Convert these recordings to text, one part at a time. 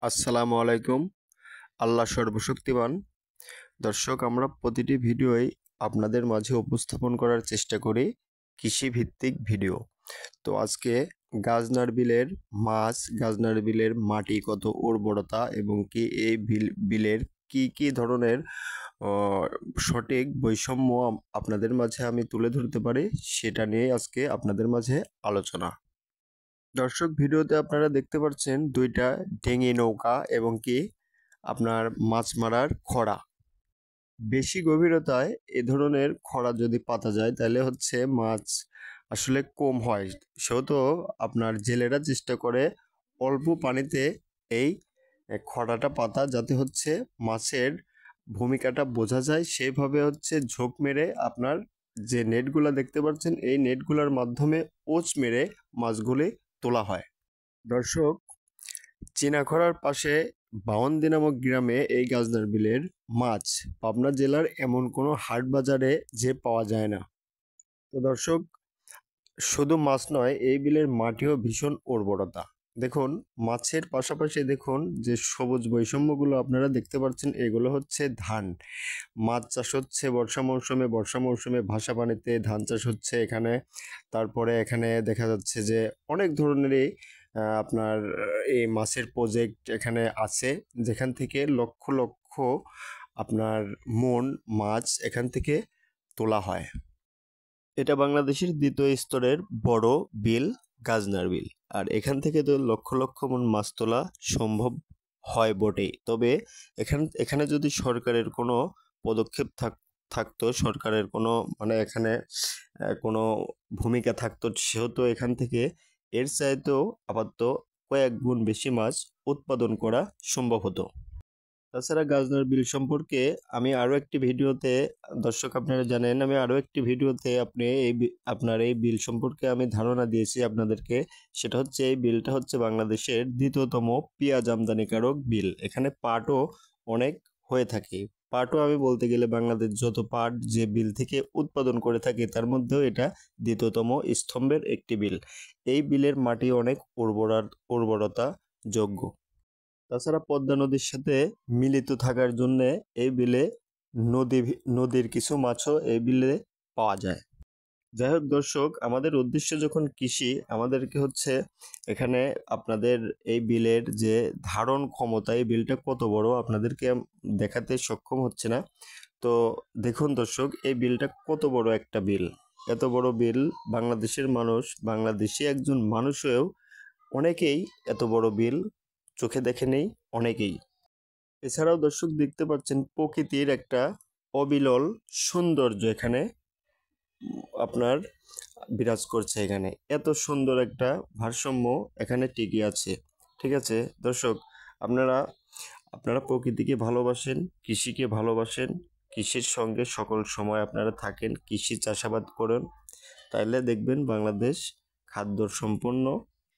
আসসালামু আলাইকুম। আল্লাহ সর্বশক্তিমান। দর্শক, আমরা প্রতিটি ভিডিওই আপনাদের মাঝে উপস্থাপন করার চেষ্টা করি কৃষিভিত্তিক ভিডিও। তো আজকে গাজনার বিলের মাছ, গাজনার বিলের মাটি কত উর্বরতা এবং কি এই বিলের কি ধরনের সঠিক বৈষম্য আপনাদের মাঝে আমি তুলে ধরতে পারি, সেটা নিয়ে আজকে আপনাদের মাঝে আলোচনা। দর্শক, ভিডিওতে আপনারা দেখতে পাচ্ছেন দুইটা ডিঙি নৌকা এবং কি আপনার মাছ মারার খড়া। বেশি গভীরতায় এ ধরনের খড়া যদি পাতা যায় তাহলে হচ্ছে মাছ আসলে কম হয়, সেহেতু আপনার জেলেরা চেষ্টা করে অল্প পানিতে এই খড়াটা পাতা, যাতে হচ্ছে মাছের ভূমিকাটা বোঝা যায়। সেইভাবে হচ্ছে ঝোঁক মেরে আপনার যে নেটগুলো দেখতে পাচ্ছেন এই নেটগুলোর মাধ্যমে ওচ মেরে মাছগুলি তোলা হয়। দর্শক, চীনাখড়ার পাশে বাউন্দি নামক গ্রামে এই গাজনার বিলের মাছ পাবনা জেলার এমন কোনো হাট বাজারে যে পাওয়া যায় না। তো দর্শক, শুধু মাছ নয়, এই বিলের মাটিও ভীষণ উর্বরতা। দেখুন, মাছের পাশাপাশি দেখুন যে সবুজ বৈষম্যগুলো আপনারা দেখতে পাচ্ছেন, এগুলো হচ্ছে ধান। মাছ চাষ হচ্ছে বর্ষা মৌসুমে ভাসা পানিতে ধান চাষ হচ্ছে এখানে। তারপরে এখানে দেখা যাচ্ছে যে অনেক ধরনেরই আপনার এই মাছের প্রজেক্ট এখানে আছে, যেখান থেকে লক্ষ লক্ষ আপনার মন মাছ এখান থেকে তোলা হয়। এটা বাংলাদেশের দ্বিতীয় স্তরের বড় বিল গাজনার বিল, আর এখান থেকে তো লক্ষ লক্ষ মন মাছ তোলা সম্ভব হয় বটেই। তবে এখানে যদি সরকারের কোনো পদক্ষেপ থাকতো, সরকারের কোনো এখানে কোনো ভূমিকা থাকতো, সেহেতু এখান থেকে এর চাইতেও আপাতত কয়েক গুণ বেশি মাছ উৎপাদন করা সম্ভব হতো। তাছাড়া গাজনার বিল সম্পর্কে আমি আরও একটি ভিডিওতে, দর্শক আপনারা জানেন, আমি আরও একটি ভিডিওতে আপনার এই বিল সম্পর্কে আমি ধারণা দিয়েছি আপনাদেরকে। সেটা হচ্ছে এই বিলটা হচ্ছে বাংলাদেশের দ্বিতীয়তম পেঁয়াজ আমদানিকারক বিল। এখানে পাটও অনেক হয়ে থাকে। পাটও আমি বলতে গেলে বাংলাদেশ যত পাট যে বিল থেকে উৎপাদন করে থাকে তার মধ্যেও এটা দ্বিতীয়তম স্তম্ভের একটি বিল। এই বিলের মাটি অনেক উর্বরতা যোগ্য। তাছাড়া পদ্মা নদীর সাথে মিলিত থাকার জন্যে এই বিলে নদীর কিছু মাছও এই বিলে পাওয়া যায়। যাই হোক দর্শক, আমাদের উদ্দেশ্য যখন কৃষি, আমাদেরকে হচ্ছে এখানে আপনাদের এই বিলের যে ধারণ ক্ষমতা, এই বিলটা কত বড় আপনাদেরকে দেখাতে সক্ষম হচ্ছে না। তো দেখুন দর্শক, এই বিলটা কত বড় একটা বিল। এত বড় বিল বাংলাদেশের মানুষ, বাংলাদেশি একজন মানুষ হয়েও অনেকেই এত বড় বিল চোখে দেখে নেই, অনেকেই। এছাড়াও দর্শক দেখতে পাচ্ছেন প্রকৃতির একটা অবিরল সৌন্দর্য এখানে আপনার বিরাজ করছে। এখানে এত সুন্দর একটা ভারসাম্য এখানে টিকে আছে। ঠিক আছে দর্শক, আপনারা প্রকৃতিকে ভালোবাসেন, কৃষিকে ভালোবাসেন, কৃষির সঙ্গে সকল সময় আপনারা থাকেন, কৃষি চাষাবাদ করেন, তাইলে দেখবেন বাংলাদেশ খাদ্য সম্পন্ন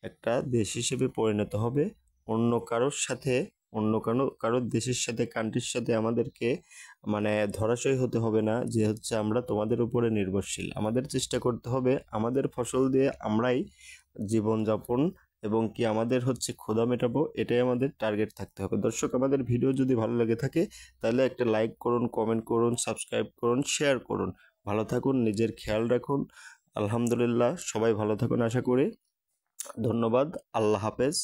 একটা দেশ হিসেবে পরিণত হবে। অন্য কারোর দেশের সাথে, কান্ট্রির সাথে আমাদেরকে ধরাশয়ী হতে হবে না যে হচ্ছে আমরা তোমাদের উপরে নির্ভরশীল। আমাদের চেষ্টা করতে হবে আমাদের ফসল দিয়ে আমরাই জীবনযাপন এবং কি আমাদের হচ্ছে ক্ষুধা মেটাবো, এটাই আমাদের টার্গেট থাকতে হবে। দর্শক, আমাদের ভিডিও যদি ভালো লেগে থাকে তাহলে একটা লাইক করুন, কমেন্ট করুন, সাবস্ক্রাইব করুন, শেয়ার করুন। ভালো থাকুন, নিজের খেয়াল রাখুন। আলহামদুলিল্লাহ, সবাই ভালো থাকুন আশা করি। ধন্যবাদ। আল্লাহ হাফেজ।